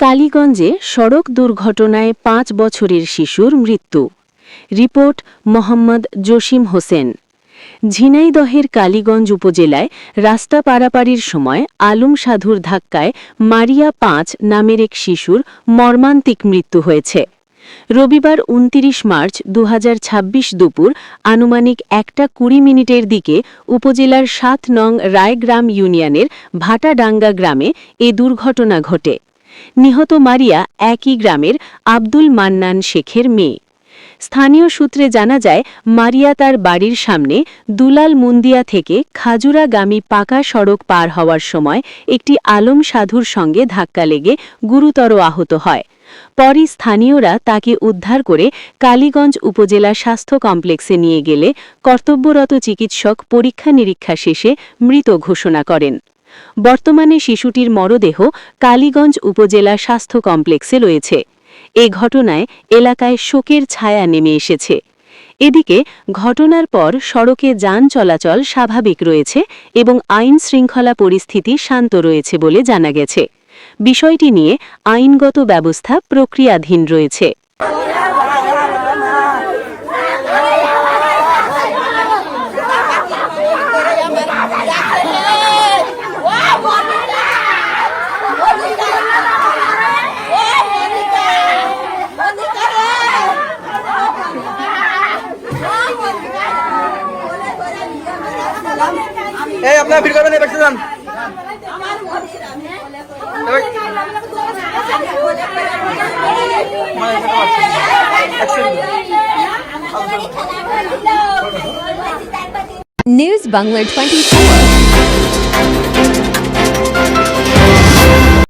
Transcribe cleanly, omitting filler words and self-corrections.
কালীগঞ্জে সড়ক দুর্ঘটনায় ৫ বছরের শিশুর মৃত্যু। রিপোর্ট মোহাম্মদ জসিম হোসেন। ঝিনাইদহের কালীগঞ্জ উপজেলায় রাস্তা পারাপারির সময় আলম সাধুর ধাক্কায় মারিয়া ৫ নামের এক শিশুর মর্মান্তিক মৃত্যু হয়েছে। রবিবার ২৯ মার্চ ২০২৬ দুপুর আনুমানিক ১:২০ দিকে উপজেলার ৭ নং রায়গ্রাম ইউনিয়নের ভাটাডাঙ্গা গ্রামে এ দুর্ঘটনা ঘটে। নিহত মারিয়া একই গ্রামের আব্দুল মান্নান শেখের মেয়ে। স্থানীয় সূত্রে জানা যায়, মারিয়া তার বাড়ির সামনে দুলাল মুন্দিয়া থেকে খাজুরাগামী পাকা সড়ক পার হওয়ার সময় একটি আলম সাধুর সঙ্গে ধাক্কা লেগে গুরুতর আহত হয়। পরে স্থানীয়রা তাকে উদ্ধার করে কালীগঞ্জ উপজেলা স্বাস্থ্য কমপ্লেক্সে নিয়ে গেলে কর্তব্যরত চিকিৎসক পরীক্ষা নিরীক্ষা শেষে মৃত ঘোষণা করেন। বর্তমানে শিশুটির মরদেহ কালীগঞ্জ উপজেলা স্বাস্থ্য কমপ্লেক্সে রয়েছে। এ ঘটনায় এলাকায় শোকের ছায়া নেমে এসেছে। এদিকে ঘটনার পর সড়কে যান চলাচল স্বাভাবিক রয়েছে এবং আইন শৃঙ্খলা পরিস্থিতি শান্ত রয়েছে বলে জানা গেছে। বিষয়টি নিয়ে আইনগত ব্যবস্থা প্রক্রিয়াধীন রয়েছে। এই আপনারা ভিড় করবেন, দেখতে যান। নিউজ বাংলা 24